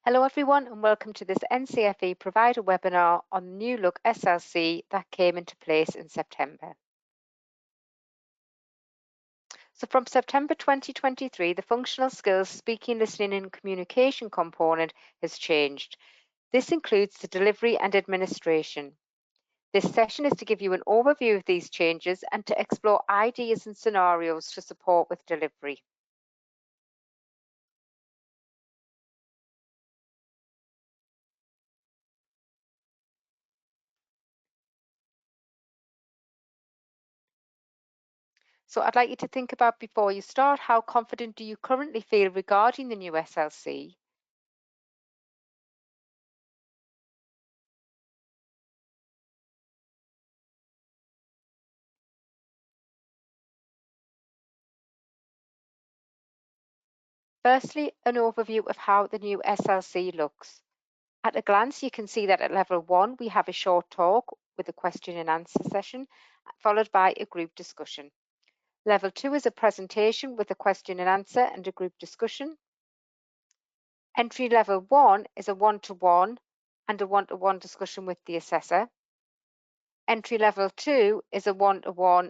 Hello everyone and welcome to this NCFE provider webinar on the new Look SLC that came into place in September. So from September 2023, the functional skills speaking, listening and communication component has changed. This includes the delivery and administration. This session is to give you an overview of these changes and to explore ideas and scenarios to support with delivery. So I'd like you to think about before you start, how confident do you currently feel regarding the new SLC? Firstly, an overview of how the new SLC looks. At a glance, you can see that at level 1, we have a short talk with a question and answer session, followed by a group discussion. Level 2 is a presentation with a question and answer and a group discussion. Entry level 1 is a one-to-one and a one-to-one discussion with the assessor. Entry level 2 is a one-to-one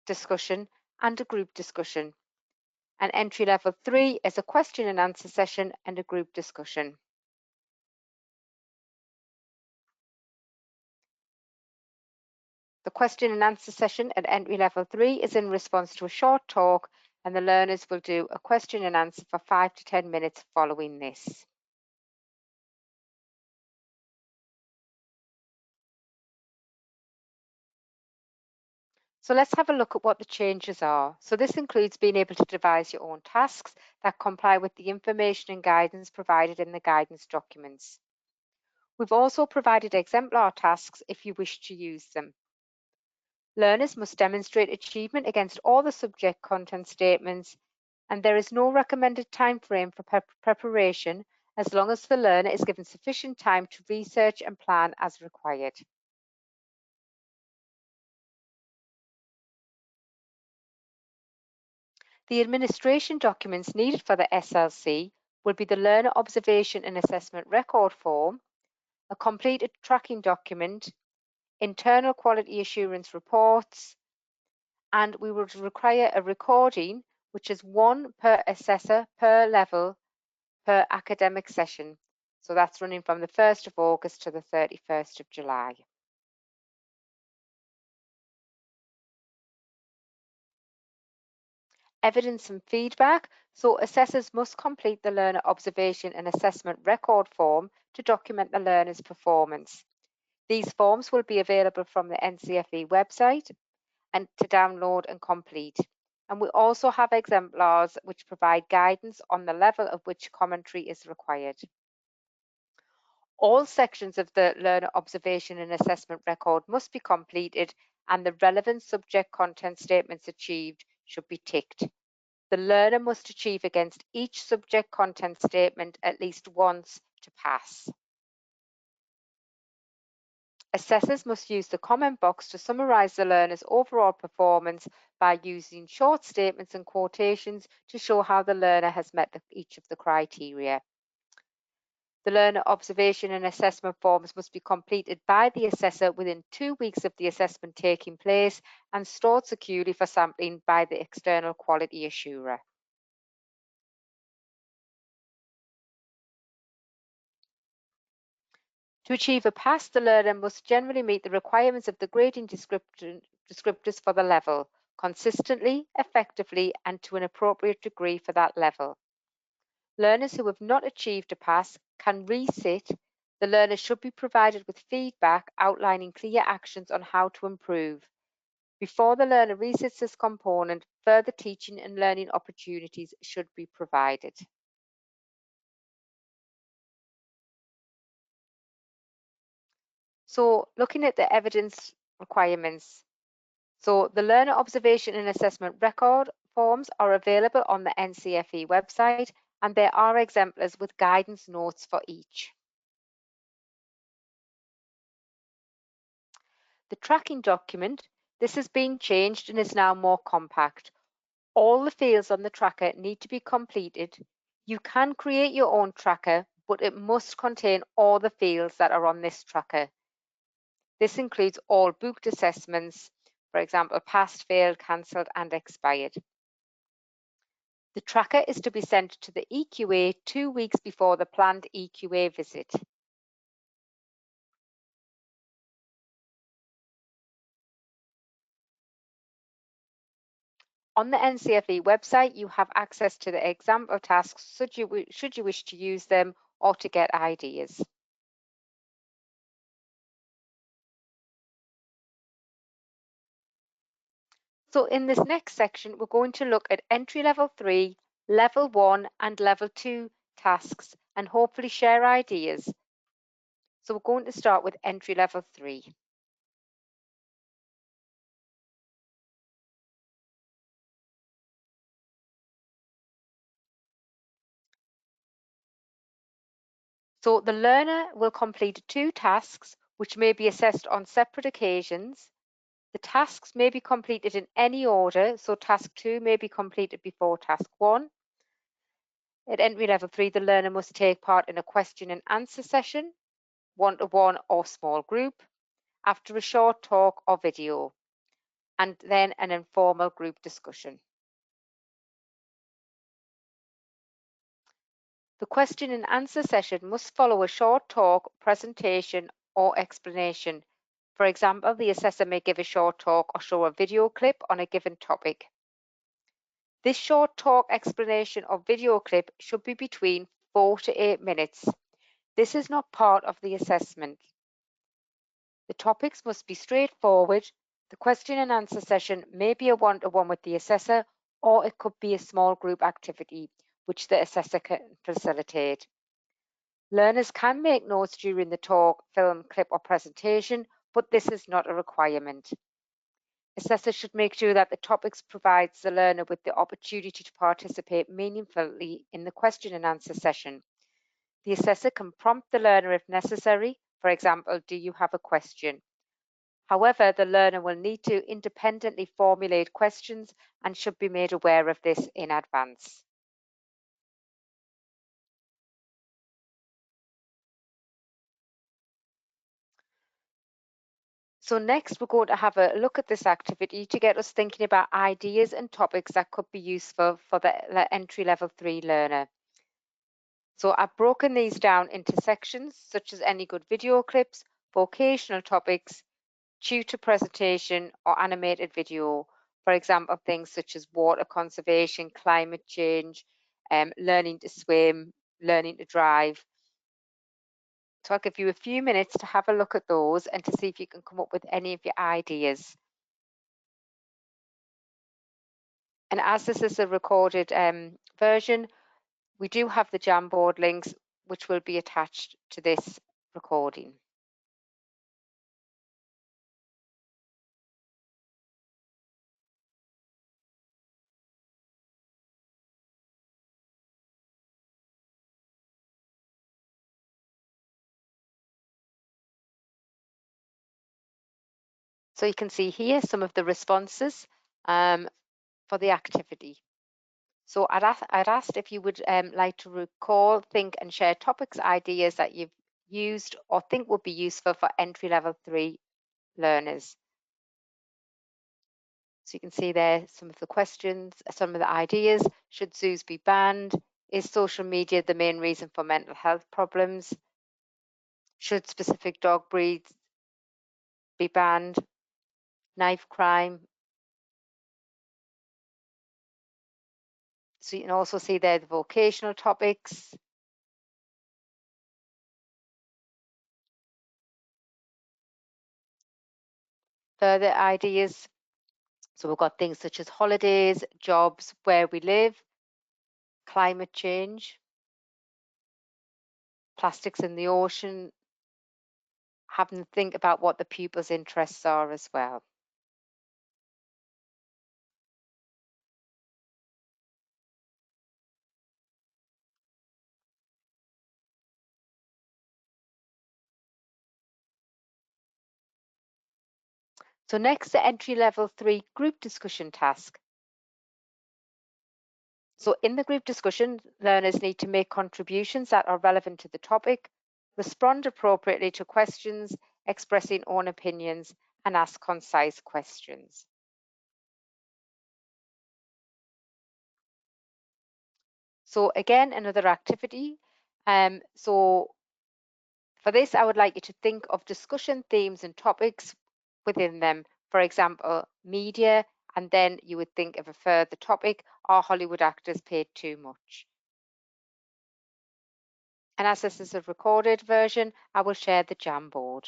discussion and a group discussion. And entry level 3 is a question and answer session and a group discussion. The question and answer session at entry level 3 is in response to a short talk, and the learners will do a question and answer for 5 to 10 minutes following this. So let's have a look at what the changes are. So this includes being able to devise your own tasks that comply with the information and guidance provided in the guidance documents. We've also provided exemplar tasks if you wish to use them. Learners must demonstrate achievement against all the subject content statements, and there is no recommended time frame for preparation as long as the learner is given sufficient time to research and plan as required. The administration documents needed for the SLC will be the Learner Observation and Assessment Record Form, a completed tracking document, internal quality assurance reports, and we will require a recording, which is one per assessor per level per academic session. So that's running from the 1st of August to the 31st of July. Evidence and feedback. So assessors must complete the learner observation and assessment record form to document the learner's performance. These forms will be available from the NCFE website and to download and complete. And we also have exemplars which provide guidance on the level of which commentary is required. All sections of the learner observation and assessment record must be completed, and the relevant subject content statements achieved should be ticked. The learner must achieve against each subject content statement at least once to pass. Assessors must use the comment box to summarize the learner's overall performance by using short statements and quotations to show how the learner has met each of the criteria. The learner observation and assessment forms must be completed by the assessor within 2 weeks of the assessment taking place and stored securely for sampling by the external quality assurer. To achieve a pass, the learner must generally meet the requirements of the grading descriptors for the level, consistently, effectively, and to an appropriate degree for that level. Learners who have not achieved a pass can resit. The learner should be provided with feedback outlining clear actions on how to improve. Before the learner resits this component, further teaching and learning opportunities should be provided. So looking at the evidence requirements. So the learner observation and assessment record forms are available on the NCFE website, and there are exemplars with guidance notes for each. The tracking document, this has been changed and is now more compact. All the fields on the tracker need to be completed. You can create your own tracker, but it must contain all the fields that are on this tracker. This includes all booked assessments, for example, passed, failed, cancelled, and expired. The tracker is to be sent to the EQA 2 weeks before the planned EQA visit. On the NCFE website, you have access to the example tasks should you wish to use them or to get ideas. So in this next section, we're going to look at entry level 3, level 1 and level 2 tasks and hopefully share ideas. So we're going to start with entry level 3. So the learner will complete 2 tasks which may be assessed on separate occasions. The tasks may be completed in any order, so task 2 may be completed before task 1. At entry level 3, the learner must take part in a question and answer session, one-to-one or small group, after a short talk or video, and then an informal group discussion. The question and answer session must follow a short talk, presentation, or explanation. For example, the assessor may give a short talk or show a video clip on a given topic. This short talk, explanation, or video clip should be between 4 to 8 minutes. This is not part of the assessment. The topics must be straightforward. The question and answer session may be a one-to-one with the assessor, or it could be a small group activity, which the assessor can facilitate. Learners can make notes during the talk, film, clip, or presentation, but this is not a requirement. Assessors should make sure that the topics provides the learner with the opportunity to participate meaningfully in the question and answer session. The assessor can prompt the learner if necessary. For example, do you have a question? However, the learner will need to independently formulate questions and should be made aware of this in advance. So next, we're going to have a look at this activity to get us thinking about ideas and topics that could be useful for the entry level 3 learner. So I've broken these down into sections such as any good video clips, vocational topics, tutor presentation or animated video. For example, things such as water conservation, climate change, learning to swim, learning to drive. So I'll give you a few minutes to have a look at those and to see if you can come up with any of your ideas. And as this is a recorded version, we do have the Jamboard links, which will be attached to this recording. So you can see here some of the responses for the activity. So I'd asked if you would like to recall, think and share topics, ideas that you've used or think would be useful for entry level 3 learners. So you can see there some of the questions, some of the ideas. Should zoos be banned? Is social media the main reason for mental health problems? Should specific dog breeds be banned? Knife crime. So you can also see there the vocational topics. Further ideas. So we've got things such as holidays, jobs, where we live, climate change, plastics in the ocean, having to think about what the pupils' interests are as well. So next, the entry level 3 group discussion task. So in the group discussion, learners need to make contributions that are relevant to the topic, respond appropriately to questions, expressing own opinions, and ask concise questions. So again, another activity. So for this, I would like you to think of discussion themes and topics within them. For example, media, and then you would think of a further topic, are Hollywood actors paid too much? And as this is a recorded version, I will share the Jamboard.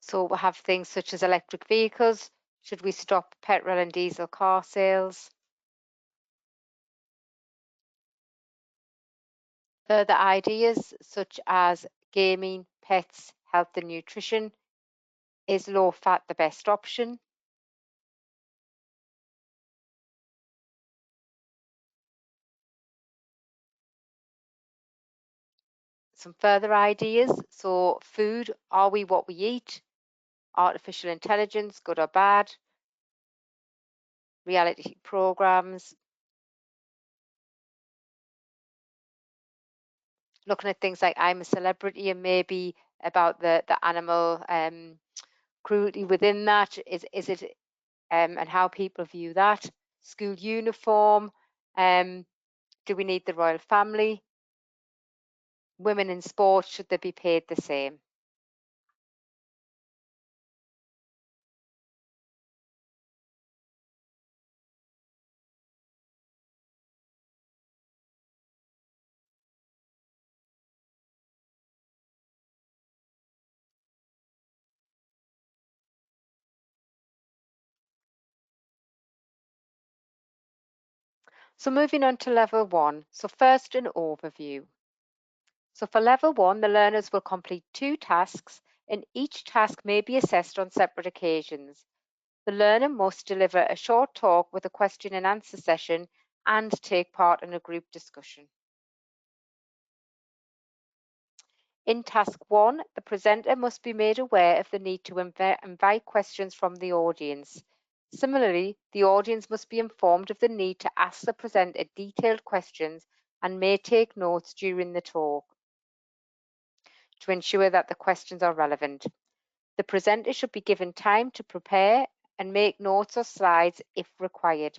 So we'll have things such as electric vehicles. Should we stop petrol and diesel car sales? Further ideas such as gaming, pets, health and nutrition. Is low fat the best option? Some further ideas. So food, are we what we eat? Artificial intelligence, good or bad? Reality programs. Looking at things like I'm a Celebrity and maybe about the animal cruelty within that. Is it and how people view that? School uniform. Do we need the royal family? Women in sport, should they be paid the same? So moving on to level 1. So first, an overview. So for level 1, the learners will complete 2 tasks, and each task may be assessed on separate occasions. The learner must deliver a short talk with a question and answer session and take part in a group discussion. In task 1, the presenter must be made aware of the need to invite questions from the audience. Similarly, the audience must be informed of the need to ask the presenter detailed questions and may take notes during the talk to ensure that the questions are relevant. The presenter should be given time to prepare and make notes or slides if required.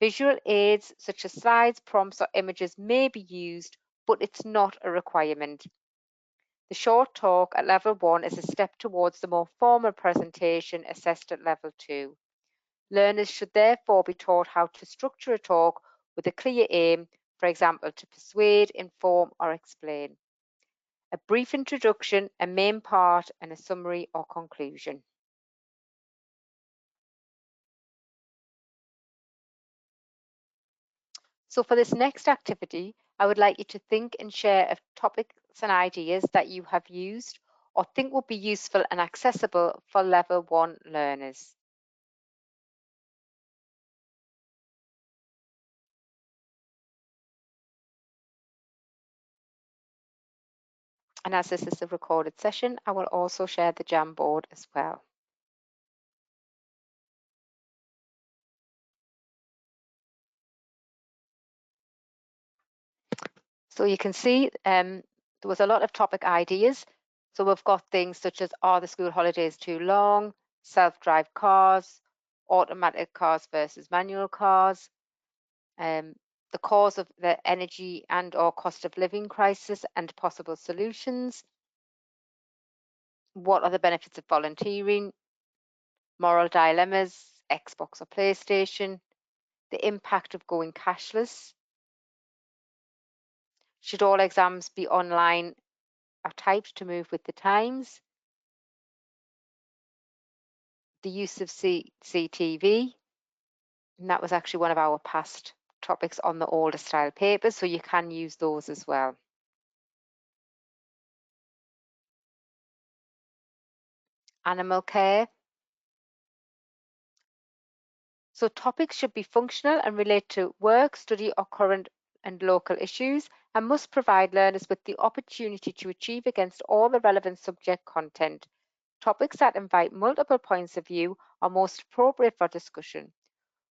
Visual aids such as slides, prompts, or images may be used, but it's not a requirement. The short talk at level 1 is a step towards the more formal presentation assessed at level 2. Learners should therefore be taught how to structure a talk with a clear aim, for example, to persuade, inform, or explain. A brief introduction, a main part, and a summary or conclusion. So for this next activity, I would like you to think and share of topics and ideas that you have used or think would be useful and accessible for level 1 learners. And as this is a recorded session, I will also share the Jamboard as well. So you can see there was a lot of topic ideas. So we've got things such as, are the school holidays too long? Self-drive cars, automatic cars versus manual cars, the cause of the energy and or cost of living crisis and possible solutions. What are the benefits of volunteering? Moral dilemmas, Xbox or PlayStation, the impact of going cashless. Should all exams be online or typed to move with the times? The use of CCTV, and that was actually one of our past topics on the older style papers, so you can use those as well. Animal care. So topics should be functional and relate to work, study, or current and local issues and must provide learners with the opportunity to achieve against all the relevant subject content. Topics that invite multiple points of view are most appropriate for discussion.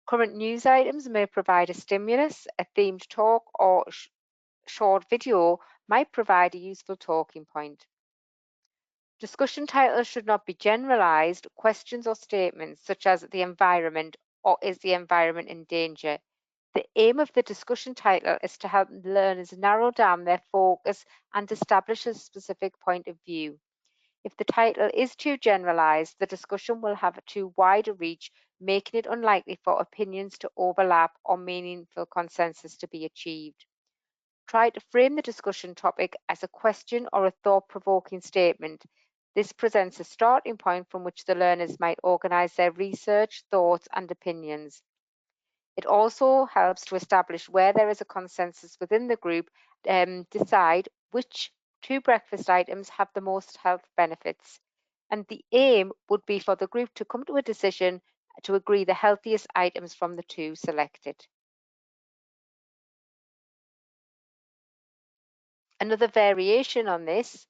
Current news items may provide a stimulus, a themed talk, or short video might provide a useful talking point. Discussion titles should not be generalized questions or statements such as the environment or is the environment in danger. The aim of the discussion title is to help learners narrow down their focus and establish a specific point of view. If the title is too generalized, the discussion will have too wide a reach, making it unlikely for opinions to overlap or meaningful consensus to be achieved. Try to frame the discussion topic as a question or a thought-provoking statement. This presents a starting point from which the learners might organize their research, thoughts, and opinions. It also helps to establish where there is a consensus within the group, decide which two breakfast items have the most health benefits. And the aim would be for the group to come to a decision to agree the healthiest items from the two selected. Another variation on this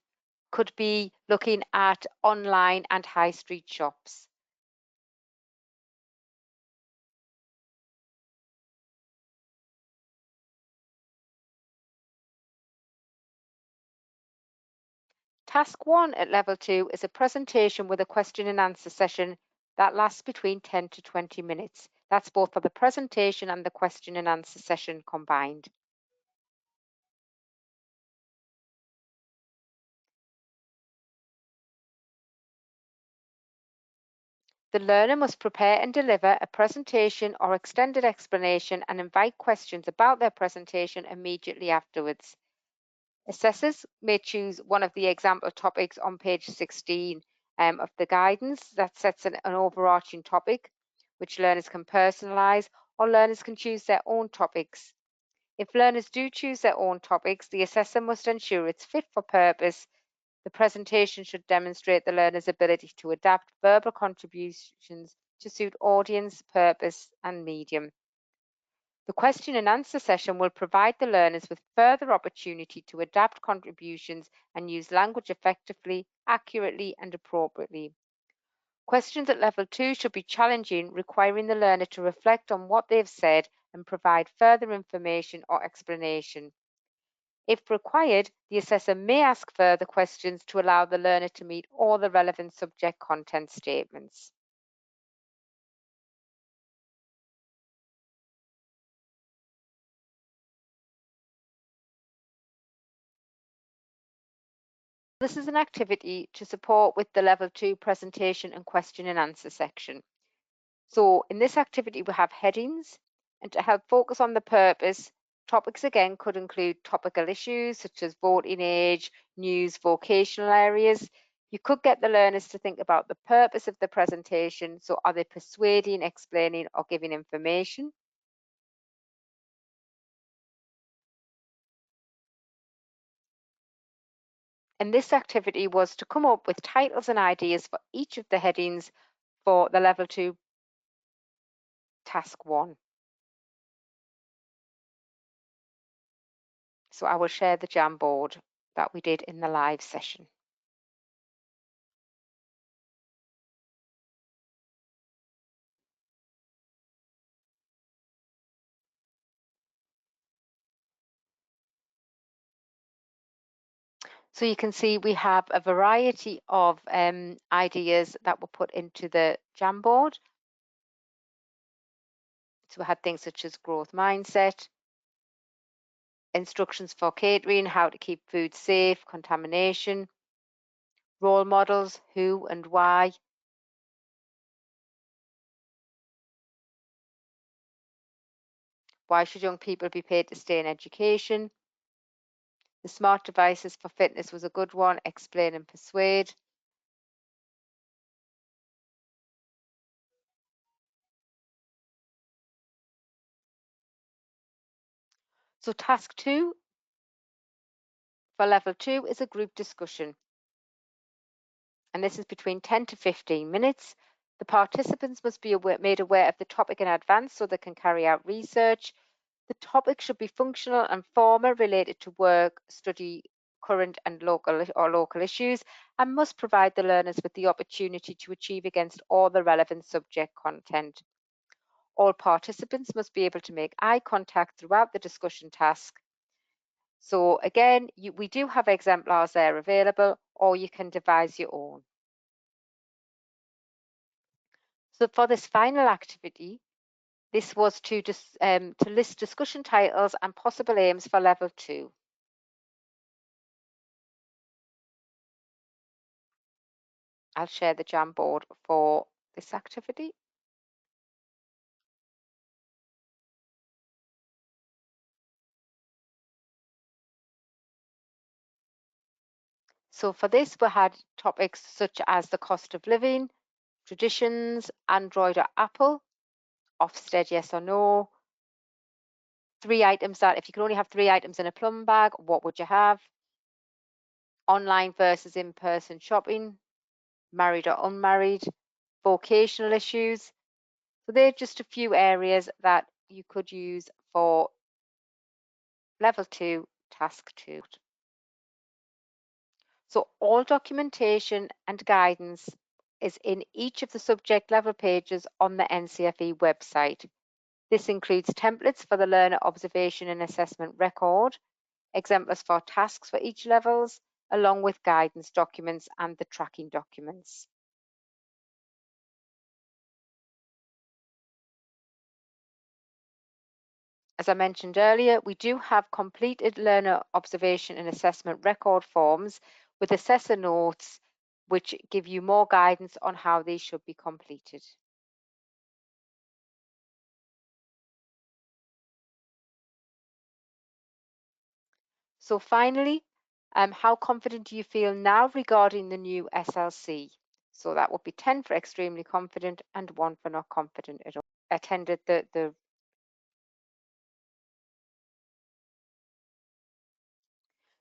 could be looking at online and high street shops. Task 1 at level 2 is a presentation with a question and answer session that lasts between 10 to 20 minutes. That's both for the presentation and the question and answer session combined. The learner must prepare and deliver a presentation or extended explanation and invite questions about their presentation immediately afterwards. Assessors may choose one of the example topics on page 16 of the guidance that sets an overarching topic, which learners can personalize, or learners can choose their own topics. If learners do choose their own topics, the assessor must ensure it's fit for purpose. The presentation should demonstrate the learner's ability to adapt verbal contributions to suit audience, purpose, and medium. The question and answer session will provide the learners with further opportunity to adapt contributions and use language effectively, accurately, and appropriately. Questions at level 2 should be challenging, requiring the learner to reflect on what they've said and provide further information or explanation. If required, the assessor may ask further questions to allow the learner to meet all the relevant subject content statements. This is an activity to support with the level 2 presentation and question and answer section. So in this activity, we have headings, and to help focus on the purpose, topics again could include topical issues such as voting age, news, vocational areas. You could get the learners to think about the purpose of the presentation. So are they persuading, explaining, or giving information? And this activity was to come up with titles and ideas for each of the headings for the level 2 task 1. So I will share the Jamboard that we did in the live session. So you can see we have a variety of ideas that were put into the Jamboard. So we had things such as growth mindset, instructions for catering, how to keep food safe, contamination, role models, who and why, why should young people be paid to stay in education, the smart devices for fitness was a good one, explain and persuade. So task 2 for level 2 is a group discussion. And this is between 10 to 15 minutes. The participants must be made aware of the topic in advance so they can carry out research. The topic should be functional and formal, related to work, study, current and local issues, and must provide the learners with the opportunity to achieve against all the relevant subject content. All participants must be able to make eye contact throughout the discussion task. So again, we do have exemplars there available, or you can devise your own. So for this final activity, this was to list discussion titles and possible aims for level 2. I'll share the Jamboard for this activity. So for this, we had topics such as the cost of living, traditions, Android or Apple, Ofsted, yes or no, 3 items that if you could only have 3 items in a plum bag, what would you have? Online versus in-person shopping, married or unmarried, vocational issues. So they're just a few areas that you could use for level 2, task 2. So all documentation and guidance is in each of the subject level pages on the NCFE website. This includes templates for the learner observation and assessment record, exemplars for tasks for each levels, along with guidance documents and the tracking documents. As I mentioned earlier, we do have completed learner observation and assessment record forms with assessor notes, which give you more guidance on how these should be completed. So finally, how confident do you feel now regarding the new SLC? So that would be 10 for extremely confident and 1 for not confident at all. Attended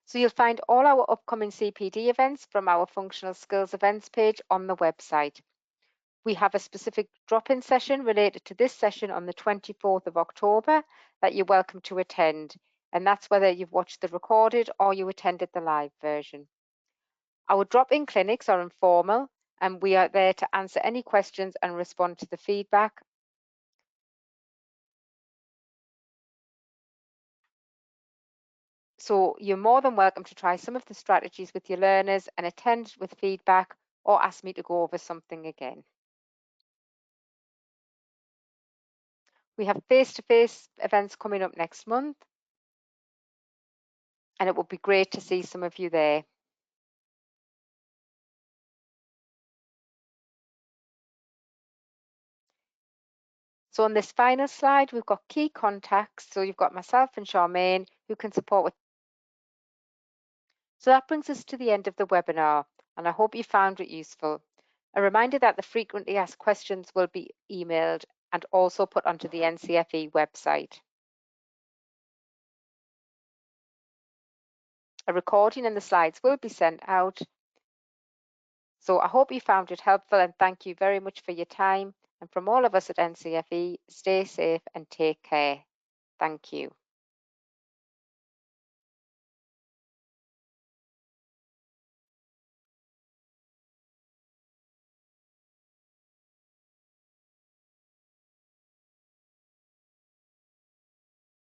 So you'll find all our upcoming CPD events from our functional skills events page on the website. We have a specific drop-in session related to this session on the 24th of October that you're welcome to attend, and that's whether you've watched the recorded or you attended the live version. Our drop-in clinics are informal, and we are there to answer any questions and respond to the feedback. So you're more than welcome to try some of the strategies with your learners and attend with feedback, or ask me to go over something again. We have face-to-face events coming up next month, and it would be great to see some of you there. So on this final slide, we've got key contacts. So you've got myself and Charmaine who can support with. So that brings us to the end of the webinar, and I hope you found it useful. A reminder that the frequently asked questions will be emailed and also put onto the NCFE website. A recording and the slides will be sent out. So I hope you found it helpful, and thank you very much for your time. And from all of us at NCFE, stay safe and take care. Thank you.